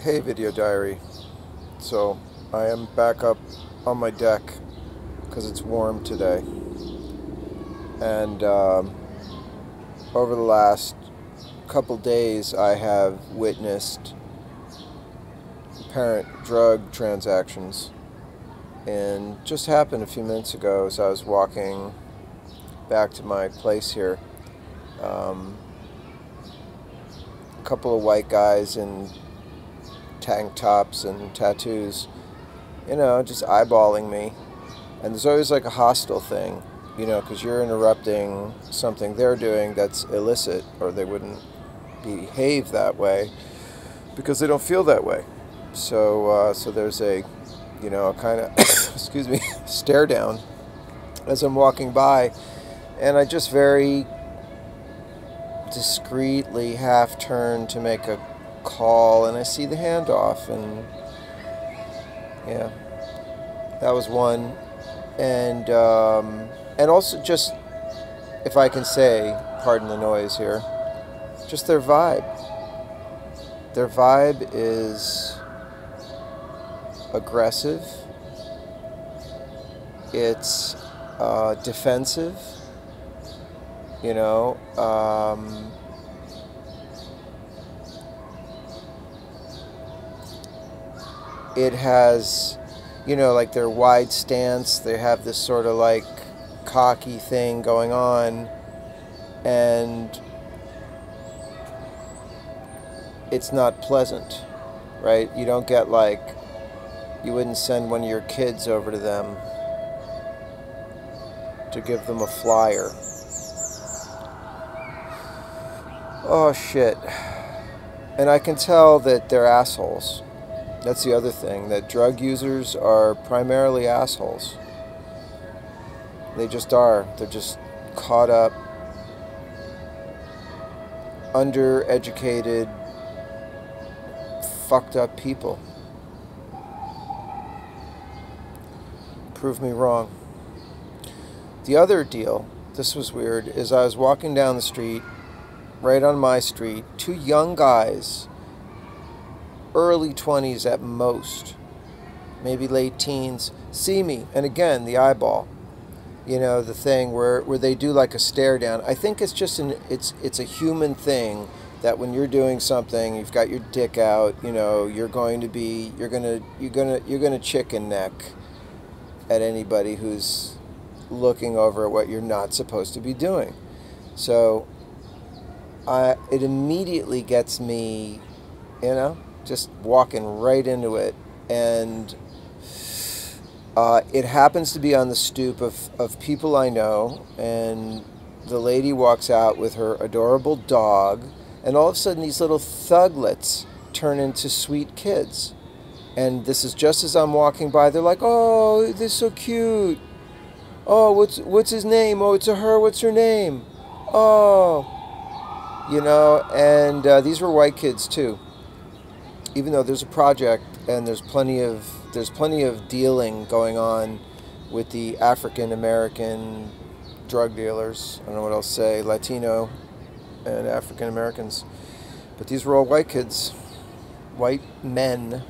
Hey, video diary. So I am back up on my deck because it's warm today, and over the last couple days I have witnessed apparent drug transactions, and just happened a few minutes ago as I was walking back to my place here. A couple of white guys in tank tops and tattoos, just eyeballing me. And there's always like a hostile thing, because you're interrupting something they're doing that's illicit, or they wouldn't behave that way because they don't feel that way. So there's a kind of excuse me, stare down as I'm walking by, and I just very discreetly half turn to make a call, and I see the handoff, and yeah, that was one. And also, just, if I can say, pardon the noise here, just their vibe. Their vibe is aggressive. It's defensive. It has, like their wide stance. They have this sort of like cocky thing going on, and it's not pleasant, right? You don't get you wouldn't send one of your kids over to them to give them a flyer. Oh shit. And I can tell that they're assholes. That's the other thing, that drug users are primarily assholes. They just are. They're just caught up, undereducated, fucked up people. Prove me wrong. The other deal, this was weird, is I was walking down the street, right on my street, two young guys, early 20s at most, maybe late teens, see me, and again, the eyeball, the thing where they do like a stare down. I think it's just it's a human thing that when you're doing something, you've got your dick out, you're gonna chicken neck at anybody who's looking over at what you're not supposed to be doing. So it immediately gets me, just walking right into it. And it happens to be on the stoop of people I know, and the lady walks out with her adorable dog, and all of a sudden these little thuglets turn into sweet kids. And this is just as I'm walking by. They're like, "Oh, they're so cute. Oh, what's his name? Oh, it's a her. What's her name? Oh." And these were white kids too. Even though there's a project and there's plenty of dealing going on with the African American drug dealers. I don't know what else to say, Latino and African Americans. But these were all white kids, white men,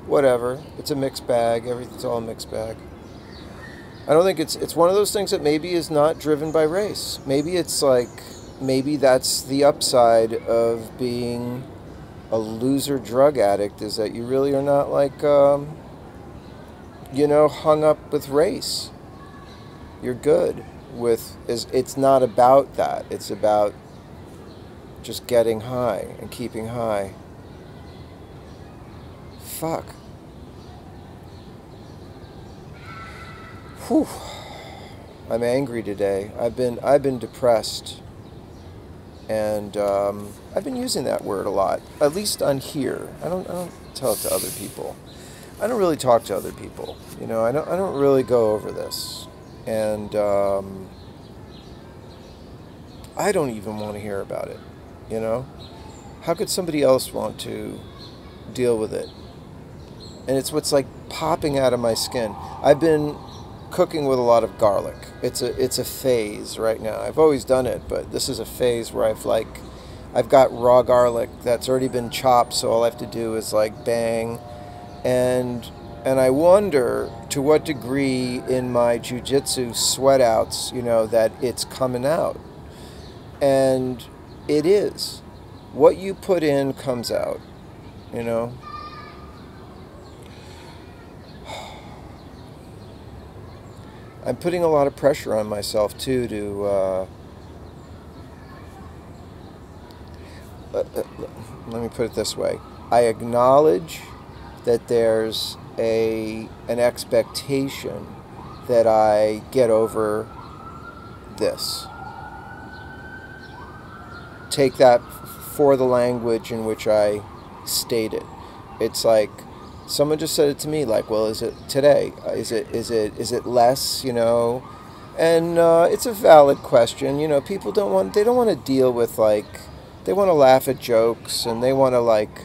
whatever. It's a mixed bag. Everything's all a mixed bag. I don't think it's one of those things that maybe is not driven by race. Maybe it's maybe that's the upside of being a loser drug addict, is that you really are not hung up with race. You're good with, it's not about that. It's about just getting high and keeping high. Fuck. Whew. I'm angry today. I've been depressed. And I've been using that word a lot, at least on here. I don't tell it to other people. I don't really talk to other people. I don't really go over this, and I don't even want to hear about it. How could somebody else want to deal with it? And it's what's popping out of my skin. I've been cooking with a lot of garlic. It's a phase right now. I've always done it, but this is a phase where I've got raw garlic that's already been chopped, so all I have to do is like bang. And I wonder to what degree in my jujitsu sweat outs, you know, that it's coming out. And it is. What you put in comes out, you know. I'm putting a lot of pressure on myself too to let me put it this way. I acknowledge that there's an expectation that I get over this. Take that for the language in which I state it. It's like someone just said it to me, like, well, is it today? Is it less, you know? And it's a valid question. You know, people don't want to deal with, like, they want to laugh at jokes, and they want to, like,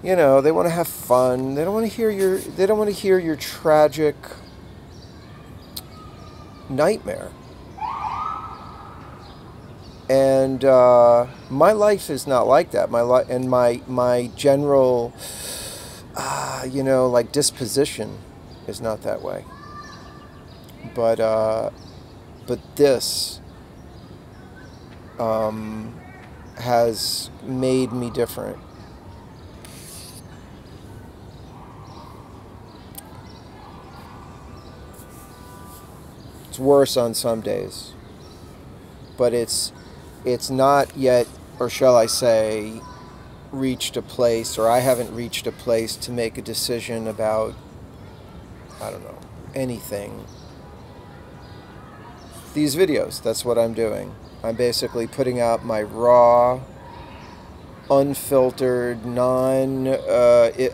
you know, they want to have fun. They don't want to hear your tragic nightmare. And my life is not like that. My general, you know, like, disposition is not that way. But this has made me different. It's worse on some days, but it's not yet, or shall I say, reached a place, or I haven't reached a place to make a decision about, I don't know, anything. These videos, that's what I'm doing. I'm basically putting out my raw, unfiltered,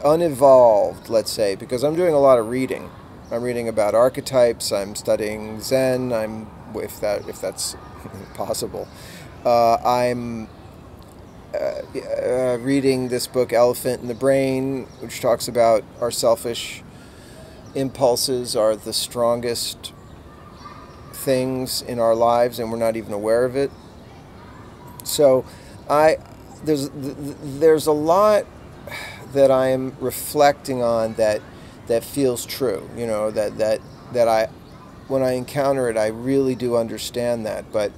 unevolved, let's say, because I'm doing a lot of reading. I'm reading about archetypes. I'm studying Zen. If that's possible. I'm reading this book, Elephant in the Brain, which talks about our selfish impulses are the strongest things in our lives, and we're not even aware of it. So, there's a lot that I'm reflecting on that feels true. You know, that I, when I encounter it, I really do understand that. But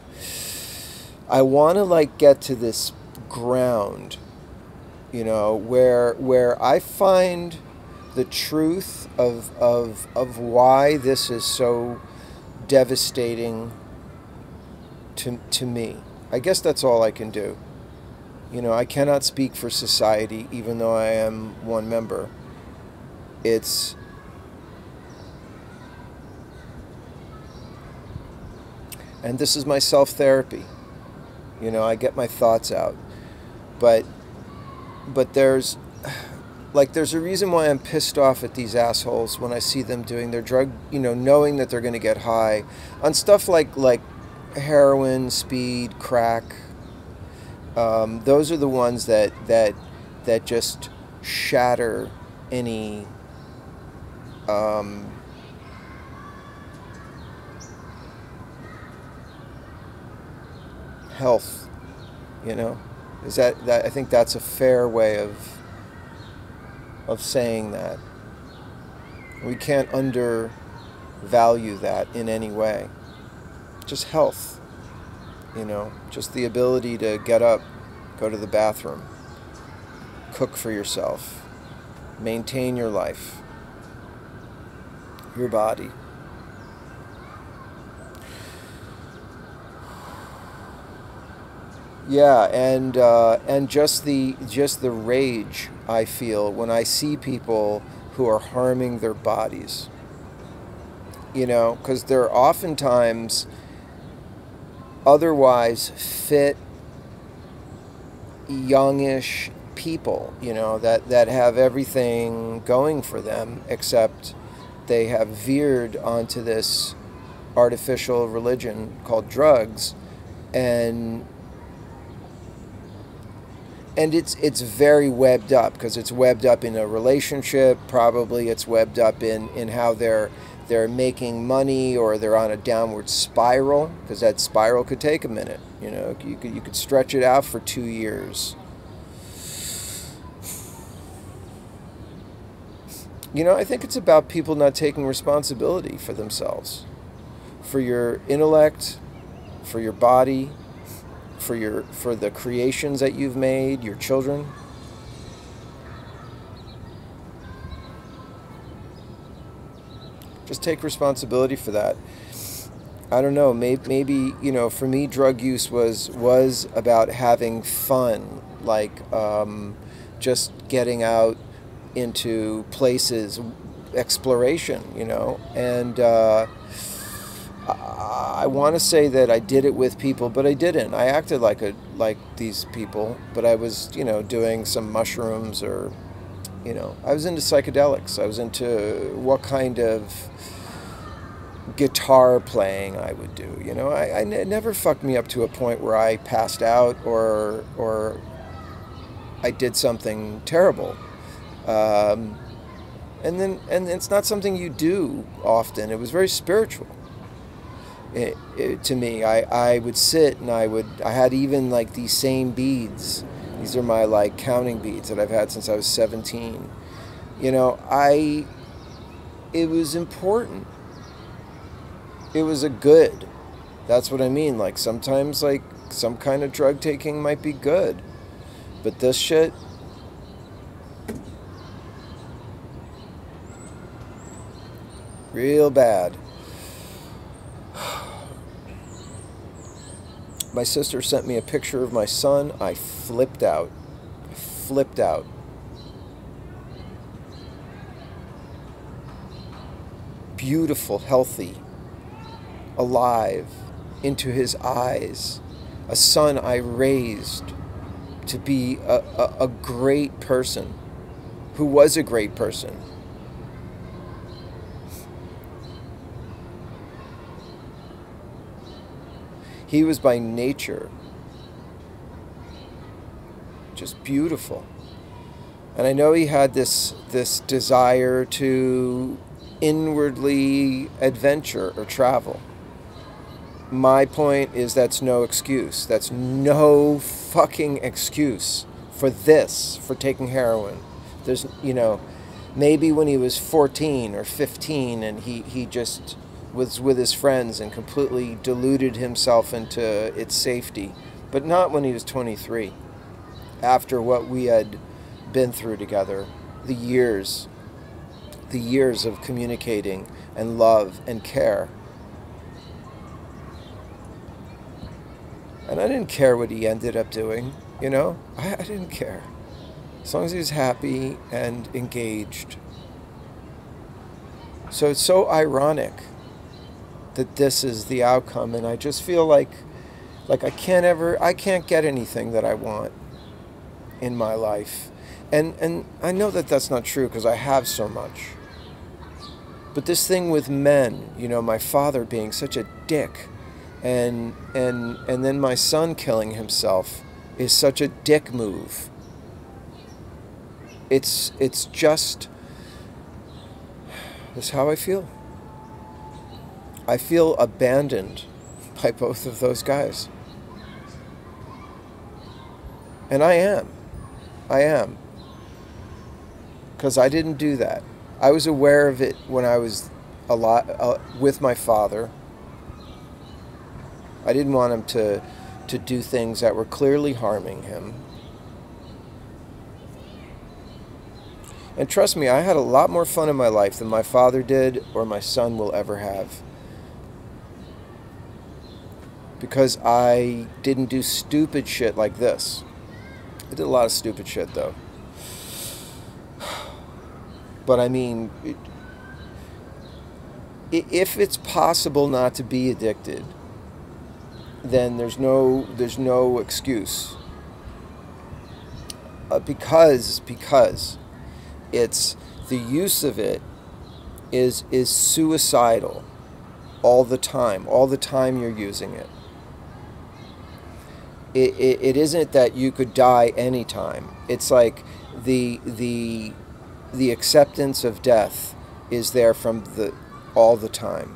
I want to, like, get to this ground, you know, where I find the truth of why this is so devastating to me. I guess that's all I can do. You know, I cannot speak for society, even though I am one member. And this is my self-therapy. You know, I get my thoughts out. But there's a reason why I'm pissed off at these assholes when I see them doing their drug, you know, knowing that they're going to get high on stuff like heroin, speed, crack. Those are the ones that just shatter any health, you know. Is that I think that's a fair way of saying that. We can't undervalue that in any way. Just health, you know, just the ability to get up, go to the bathroom, cook for yourself, maintain your life, your body. Yeah, and just the rage I feel when I see people who are harming their bodies. You know, because they're oftentimes otherwise fit, youngish people, you know, that have everything going for them, except they have veered onto this artificial religion called drugs, and it's very webbed up, because it's webbed up in a relationship. Probably it's webbed up in how they're making money, or they're on a downward spiral, because that spiral could take a minute. You know, you could stretch it out for 2 years. You know, I think it's about people not taking responsibility for themselves, for your intellect, for your body, for the creations that you've made, your children. Just take responsibility for that. I don't know, maybe, you know, for me, drug use was about having fun, like just getting out into places, exploration, you know. And I want to say that I did it with people, but I didn't. I acted like these people, but I was, you know, doing some mushrooms, or, you know, I was into psychedelics. I was into what kind of guitar playing I would do. You know, it never fucked me up to a point where I passed out or I did something terrible. And it's not something you do often. It was very spiritual. To me, I would sit and I had even like these same beads. These are my like counting beads that I've had since I was 17. You know, it was important. It was a good. That's what I mean. Like sometimes like some kind of drug taking might be good. But this shit, real bad. My sister sent me a picture of my son. I flipped out. Flipped out. Beautiful, healthy, alive, into his eyes. A son I raised to be a great person, who was a great person. He was by nature just beautiful. And I know he had this desire to inwardly adventure or travel. My point is that's no excuse. That's no fucking excuse for this, for taking heroin. There's, you know, maybe when he was 14 or 15 and he just was with his friends and completely deluded himself into its safety, but not when he was 23. After what we had been through together, the years of communicating and love and care. And I didn't care what he ended up doing, you know? I didn't care. As long as he was happy and engaged. So it's so ironic that this is the outcome, and I just feel like I can't get anything that I want in my life. And I know that that's not true because I have so much. But this thing with men, you know, my father being such a dick, and then my son killing himself is such a dick move. It's just, that's how I feel. I feel abandoned by both of those guys. And I am. Because I didn't do that. I was aware of it when I was with my father. I didn't want him to do things that were clearly harming him. And trust me, I had a lot more fun in my life than my father did or my son will ever have. Because I didn't do stupid shit like this. I did a lot of stupid shit, though. But I mean, if it's possible not to be addicted, then there's no excuse. Because it's the use of it is suicidal all the time. All the time you're using it. It isn't that you could die anytime. It's like the acceptance of death is there from all the time,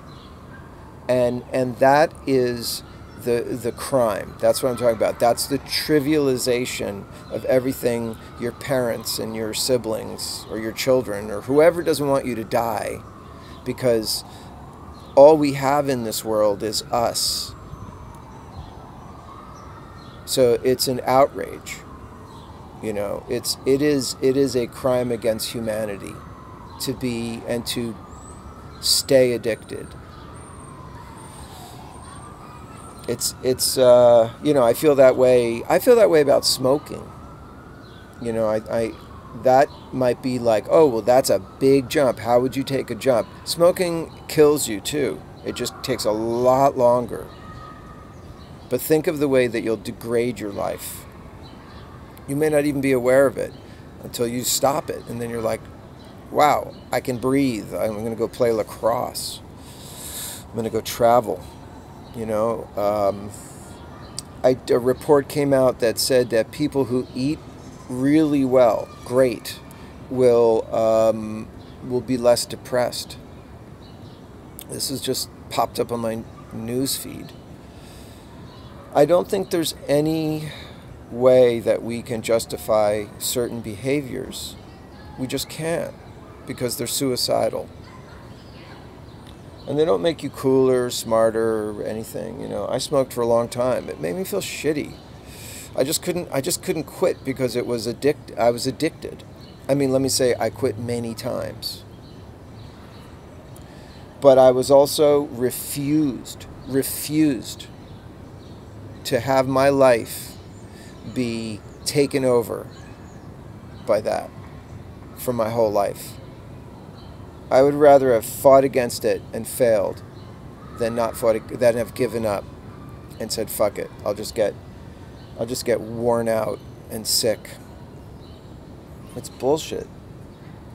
and that is the crime. That's what I'm talking about. That's the trivialization of everything your parents and your siblings or your children or whoever doesn't want you to die, because all we have in this world is us. So it's an outrage. You know, it is a crime against humanity to be and to stay addicted. It's you know, I feel that way. I feel that way about smoking. You know, I that might be like, oh, well, that's a big jump. How would you take a jump? Smoking kills you too. It just takes a lot longer. But think of the way that you'll degrade your life. You may not even be aware of it until you stop it, and then you're like, wow, I can breathe. I'm going to go play lacrosse. I'm going to go travel. You know, a report came out that said that people who eat really well, great, will be less depressed. This has just popped up on my news feed. I don't think there's any way that we can justify certain behaviors. We just can't, because they're suicidal. And they don't make you cooler, smarter, or anything. You know, I smoked for a long time. It made me feel shitty. I just couldn't quit because I was addicted. I mean, let me say I quit many times. But I was also refused to have my life be taken over by that for my whole life. I would rather have fought against it and failed than have given up and said, fuck it, I'll just get worn out and sick. It's bullshit.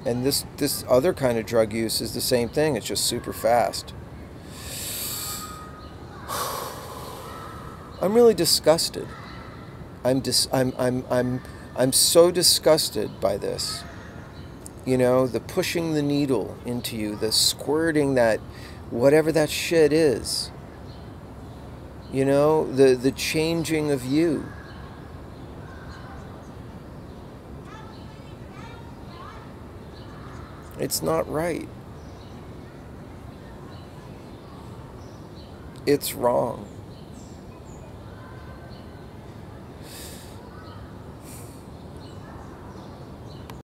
And this other kind of drug use is the same thing. It's just super fast. I'm really disgusted. I'm so disgusted by this. You know, the pushing the needle into you, the squirting that, whatever that shit is. You know, the changing of you. It's not right. It's wrong.